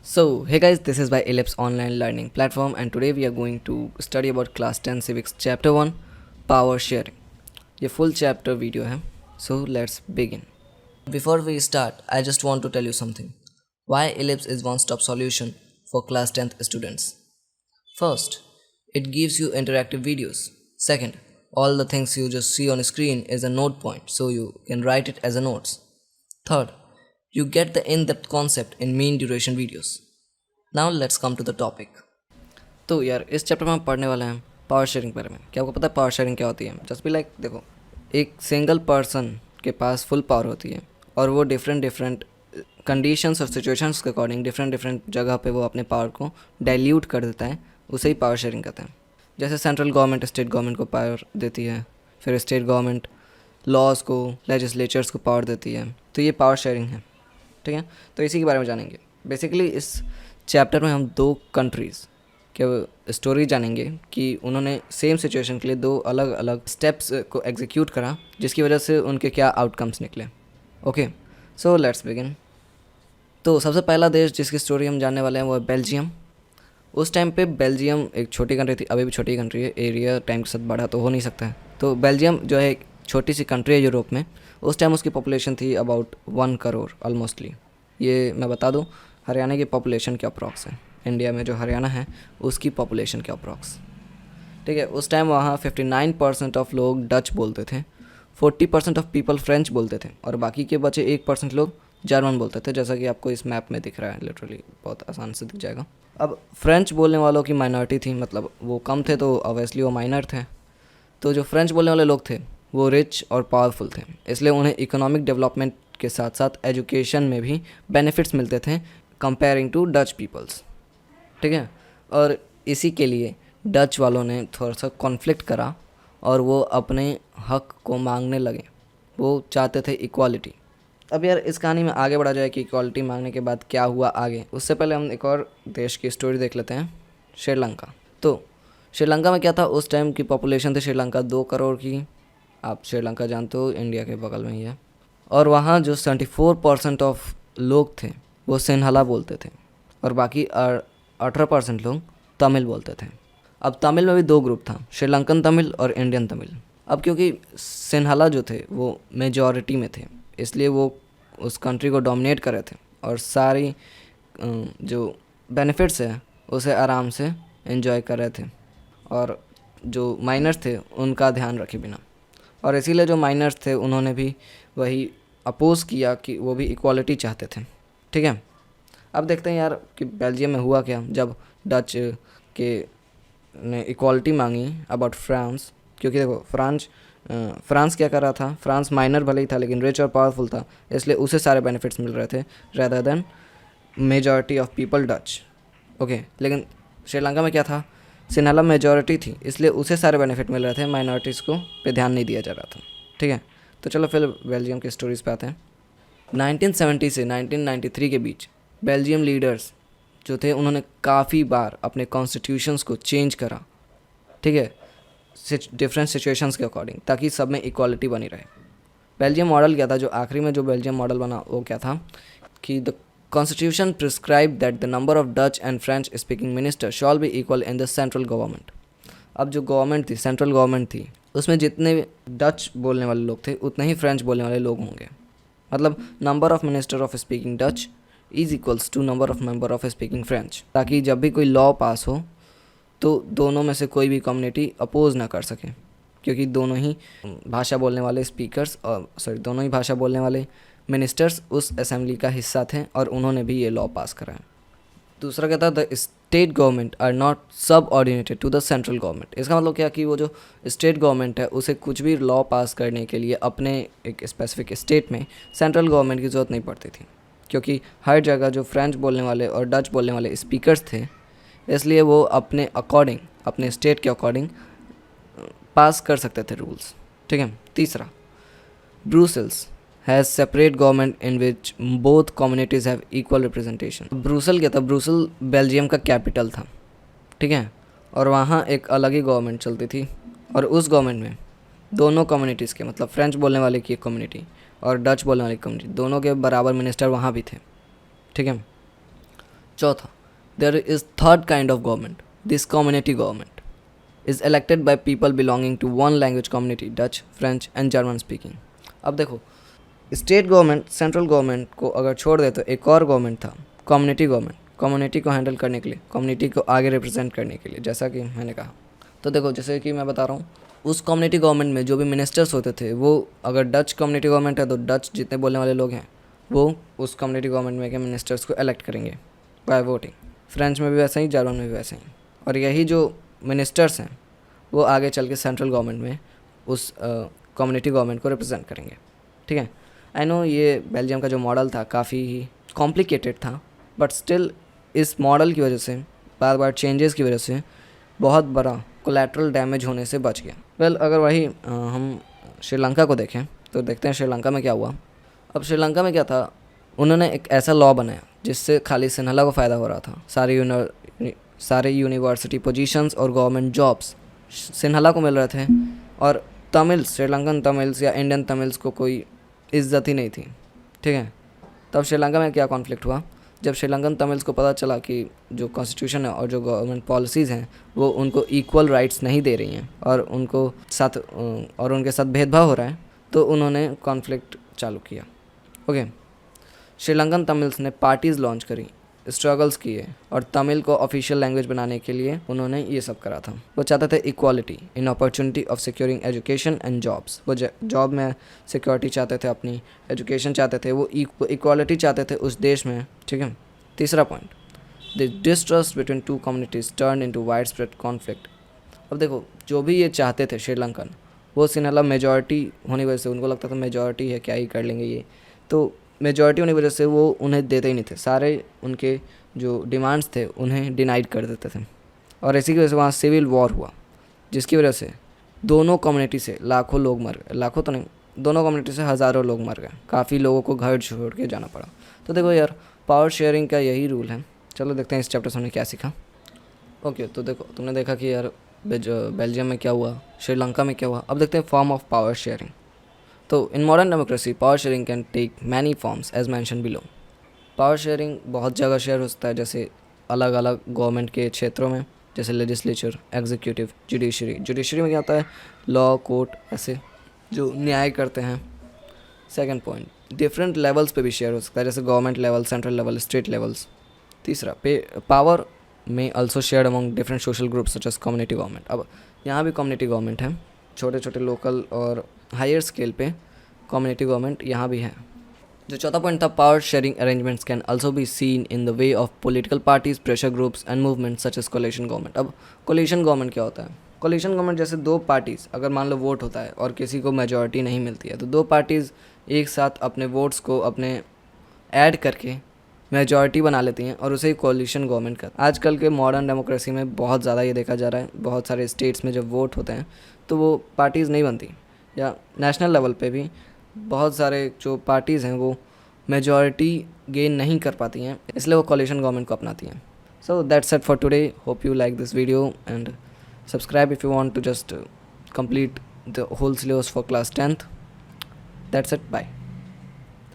So, hey guys, this is by Ellipse Online Learning Platform, and today we are going to study about Class 10 Civics Chapter 1 Power Sharing. ये full chapter video है. So, let's begin. Before we start, I just want to tell you something. Why Ellipse is one-stop solution for Class 10th students. First, it gives you interactive videos. Second, all the things you just see on screen is a note point, so you can write it as a notes. Third, you get the in-depth concept in mean duration videos. Now let's come to the topic. तो यार इस chapter में हम पढ़ने वाले हैं power sharing के बारे में. क्या आपको पता है पावर शेयरिंग क्या होती है? जस्ट भी लाइक देखो, एक सिंगल पर्सन के पास फुल पावर होती है और वो डिफरेंट कंडीशंस और सिचुएशंस के अकॉर्डिंग डिफरेंट जगह पे वो अपने पावर को डाइल्यूट कर देता है. उसे ही पावर शेयरिंग कहते हैं. जैसे सेंट्रल गवर्नमेंट स्टेट गवर्नमेंट को पावर देती है, फिर स्टेट गवर्नमेंट लॉज को, लेजिस्लेचर्स को पावर देती है. तो ये पावर शेयरिंग है. ठीक है, तो इसी के बारे में जानेंगे. बेसिकली इस चैप्टर में हम दो कंट्रीज़ के स्टोरी जानेंगे कि उन्होंने सेम सिचुएशन के लिए दो अलग अलग स्टेप्स को एग्जीक्यूट करा, जिसकी वजह से उनके क्या आउटकम्स निकले. Okay, so let's begin. तो सबसे पहला देश जिसकी स्टोरी हम जानने वाले हैं वो है बेल्जियम. उस टाइम पे बेल्जियम एक छोटी कंट्री थी, अभी भी छोटी कंट्री है, एरिया टाइम के साथ बढ़ा तो हो नहीं सकता है. तो बेल्जियम जो है एक छोटी सी कंट्री है यूरोप में. उस टाइम उसकी पॉपुलेशन थी अबाउट 1 करोड़ ऑलमोस्टली. ये मैं बता दूं, हरियाणा की पॉपुलेशन के अप्रॉक्स है. इंडिया में जो हरियाणा है उसकी पॉपुलेशन के अप्रॉक्स. ठीक है, उस टाइम वहाँ 59% ऑफ लोग डच बोलते थे, 40% ऑफ पीपल फ्रेंच बोलते थे और बाकी के बचे 1% लोग जर्मन बोलते थे, जैसा कि आपको इस मैप में दिख रहा है. लिटरली बहुत आसान से दिख जाएगा. अब फ्रेंच बोलने वालों की माइनॉरिटी थी, मतलब वो कम थे तो ऑब्वियसली वो माइनर थे. तो जो फ्रेंच बोलने वाले लोग थे वो रिच और पावरफुल थे, इसलिए उन्हें इकोनॉमिक डेवलपमेंट के साथ साथ एजुकेशन में भी बेनिफिट्स मिलते थे कंपेयरिंग टू डच पीपल्स. ठीक है, और इसी के लिए डच वालों ने थोड़ा सा कॉन्फ्लिक्ट करा और वो अपने हक को मांगने लगे. वो चाहते थे इक्वालिटी. अब यार इस कहानी में आगे बढ़ा जाए कि इक्वालिटी मांगने के बाद क्या हुआ आगे, उससे पहले हम एक और देश की स्टोरी देख लेते हैं, श्रीलंका. तो श्रीलंका में क्या था, उस टाइम की पॉपुलेशन थी श्रीलंका 2 करोड़ की. आप श्रीलंका जानते हो, इंडिया के बगल में ही है. और वहाँ जो 74% ऑफ लोग थे वो सिन्हाला बोलते थे और बाकी 18% लोग तमिल बोलते थे. अब तमिल में भी दो ग्रुप था, श्रीलंकन तमिल और इंडियन तमिल. अब क्योंकि सिन्हाला जो थे वो मेजॉरिटी में थे, इसलिए वो उस कंट्री को डोमिनेट कर रहे थे और सारी जो बेनिफिट्स है उसे आराम से एंजॉय कर रहे थे और जो माइनर्स थे उनका ध्यान रखे बिना. और इसीलिए जो माइनर्स थे उन्होंने भी वही अपोज़ किया कि वो भी इक्वालिटी चाहते थे. ठीक है, अब देखते हैं यार कि बेल्जियम में हुआ क्या जब डच के ने इक्वालिटी मांगी अबाउट फ्रांस. क्योंकि देखो फ्रांस क्या कर रहा था, फ्रांस माइनर भले ही था लेकिन रिच और पावरफुल था, इसलिए उसे सारे बेनिफिट्स मिल रहे थे rather than majority of people Dutch. Okay, लेकिन श्रीलंका में क्या था, सिन्हाला मेजॉरिटी थी, इसलिए उसे सारे बेनिफिट मिल रहे थे, माइनॉरिटीज़ को पे ध्यान नहीं दिया जा रहा था. ठीक है, तो चलो फिर बेल्जियम की स्टोरीज़ पे आते हैं. 1970 से 1993 के बीच बेल्जियम लीडर्स जो थे उन्होंने काफ़ी बार अपने कॉन्स्टिट्यूशंस को चेंज करा. ठीक है, डिफरेंट सिचुएशंस के अकॉर्डिंग, ताकि सब में इक्वालिटी बनी रहे. बेल्जियम मॉडल क्या था, जो आखिरी में जो बेल्जियम मॉडल बना वो क्या था कि the constitution prescribe that the number of Dutch and French speaking minister shawl B equal in the central government. अब जो गवर्नमेंट थी, सेंट्रल गवर्नमेंट थी, उसमें जितने डच बोलने वाले लोग थे उतने ही फ्रेंच बोलने वाले लोग होंगे. मतलब number of minister of speaking Dutch is equals to number of member of speaking French, ताकि जब भी कोई लॉ पास हो तो दोनों में से कोई भी कम्युनिटी अपोज ना कर सके, क्योंकि दोनों ही भाषा बोलने वाले स्पीकर्स दोनों ही भाषा बोलने वाले मिनिस्टर्स उस असेंबली का हिस्सा थे और उन्होंने भी ये लॉ पास कराया. दूसरा क्या था, the state government are not subordinated to the central government. इसका मतलब क्या कि वो जो स्टेट गवर्नमेंट है उसे कुछ भी लॉ पास करने के लिए अपने एक स्पेसिफिक स्टेट में सेंट्रल गवर्नमेंट की ज़रूरत नहीं पड़ती थी, क्योंकि हर जगह जो फ्रेंच बोलने वाले और डच बोलने वाले स्पीकर्स थे, इसलिए वो अपने अकॉर्डिंग, अपने स्टेट के अकॉर्डिंग पास कर सकते थे रूल्स. ठीक है, तीसरा, Brussels has separate government in which both communities have equal representation. Brussel क्या था, ब्रुसल बेल्जियम का कैपिटल था. ठीक है, और वहाँ एक अलग ही गवर्नमेंट चलती थी और उस गवर्नमेंट में दोनों कम्युनिटीज़ के, मतलब फ्रेंच बोलने वाले की एक कम्युनिटी और डच बोलने वाली कम्युनिटी, दोनों के बराबर मिनिस्टर वहाँ भी थे. ठीक है, चौथा, there is third kind of government, this community government is elected by people belonging to one language community, Dutch, French and German speaking. अब देखो, स्टेट गवर्नमेंट सेंट्रल गवर्नमेंट को अगर छोड़ दे तो एक और गवर्नमेंट था, कम्युनिटी गवर्नमेंट, कम्युनिटी को हैंडल करने के लिए, कम्युनिटी को आगे रिप्रेजेंट करने के लिए, जैसा कि मैंने कहा। तो देखो, जैसे कि मैं बता रहा हूँ, उस कम्युनिटी गवर्नमेंट में जो भी मिनिस्टर्स होते थे वो, अगर डच कम्युनिटी गवर्नमेंट है तो डच जितने बोलने वाले लोग हैं वो उस कम्युनिटी गवर्नमेंट में के मिनिस्टर्स को इलेक्ट करेंगे बाय वोटिंग। फ्रेंच में भी वैसा ही, जर्मन में भी वैसा ही। और यही जो मिनिस्टर्स हैं वो आगे चल के सेंट्रल गवर्नमेंट में उस कम्युनिटी गवर्नमेंट को रिप्रेजेंट करेंगे। ठीक है, आई नो ये बेल्जियम का जो मॉडल था काफ़ी ही कॉम्प्लिकेटेड था, बट स्टिल इस मॉडल की वजह से, बार बार चेंजेस की वजह से बहुत बड़ा कोलैटरल डैमेज होने से बच गया। अगर वही हम श्रीलंका को देखें तो देखते हैं श्रीलंका में क्या हुआ। अब श्रीलंका में क्या था, उन्होंने एक ऐसा लॉ बनाया जिससे खाली सिन्हला को फ़ायदा हो रहा था। सारे यूनिवर्सिटी पोजीशंस और गवर्नमेंट जॉब्स सिन्हला को मिल रहे थे, और तमिल्स, श्रीलंकन तमिल्स या इंडियन तमिल्स को कोई इज्जत ही नहीं थी। ठीक है, तब श्रीलंका में क्या कॉन्फ्लिक्ट हुआ, जब श्रीलंकन तमिल्स को पता चला कि जो कॉन्स्टिट्यूशन है और जो गवर्नमेंट पॉलिसीज़ हैं वो उनको इक्वल राइट्स नहीं दे रही हैं और उनके साथ भेदभाव हो रहा है, तो उन्होंने कॉन्फ्लिक्ट चालू किया। ओके, श्रीलंकन तमिल्स ने पार्टीज़ लॉन्च करी, स्ट्रगल्स किए, और तमिल को ऑफिशियल लैंग्वेज बनाने के लिए उन्होंने ये सब करा था। वो चाहते थे equality in opportunity of securing education and jobs. वो जॉब में सिक्योरिटी चाहते थे, अपनी एजुकेशन चाहते थे, वो इक्वालिटी चाहते थे उस देश में। ठीक है, तीसरा point, the distrust between two communities turn into wide spread conflict. अब देखो, जो भी ये चाहते थे श्रीलंकन, वो सिन्हला मेजॉरिटी होने की वजह से, उनको लगता था मेजॉरिटी है, क्या ही कर लेंगे ये, तो मेजॉरिटी होने की वजह से वो उन्हें देते ही नहीं थे। सारे उनके जो डिमांड्स थे उन्हें डिनाइड कर देते थे, और इसी की वजह से वहाँ सिविल वॉर हुआ, जिसकी वजह से दोनों कम्युनिटी से लाखों लोग मर गए। लाखों तो नहीं, दोनों कम्युनिटी से हज़ारों लोग मर गए, काफ़ी लोगों को घर छोड़ के जाना पड़ा। तो देखो यार, पावर शेयरिंग का यही रूल है। चलो देखते हैं इस चैप्टर से हमने क्या सीखा। ओके, तो देखो, तुमने देखा कि यार बेल्जियम में क्या हुआ, श्रीलंका में क्या हुआ। अब देखते हैं फॉर्म ऑफ पावर शेयरिंग। तो in modern democracy power sharing can take many forms as mention below. Power sharing बहुत जगह शेयर हो सकता है, जैसे अलग अलग गवर्नमेंट के क्षेत्रों में, जैसे लेजिस्लेचर, एग्जीक्यूटिव, जुडिशरी। जुडिशरी में क्या होता है, लॉ, कोर्ट, ऐसे जो न्याय करते हैं। सेकंड पॉइंट, डिफरेंट लेवल्स पे भी शेयर हो सकता है, जैसे government level, central level, state levels. तीसरा, पावर में also shared among different social groups such as community government. अब यहाँ भी कम्युनिटी गवर्नमेंट है, छोटे छोटे लोकल और हायर स्केल पे कम्युनिटी गवर्नमेंट यहाँ भी है। जो चौथा पॉइंट था, power sharing arrangements can also be seen in the way of political parties, pressure groups and movement such as coalition government. अब कोलिशन गवर्नमेंट क्या होता है, कोलिशन गवर्नमेंट जैसे दो पार्टीज़, अगर मान लो वोट होता है और किसी को मेजॉरिटी नहीं मिलती है, तो दो पार्टीज़ एक साथ अपने वोट्स को अपने ऐड करके मेजॉरिटी बना लेती हैं और उसे ही कोलिशन गवर्नमेंट का। आजकल के मॉडर्न डेमोक्रेसी में बहुत ज़्यादा ये देखा जा रहा है, बहुत सारे स्टेट्स में जब वोट होते हैं तो वो पार्टीज़ नहीं बनती, या नेशनल लेवल पे भी बहुत सारे जो पार्टीज़ हैं वो मेजॉरिटी गेन नहीं कर पाती हैं, इसलिए वो कोलिशन गवर्नमेंट को अपनाती हैं। So that's it for today, hope you like this video and subscribe if you want to just complete the whole syllabus for class 10th. That's it, bye.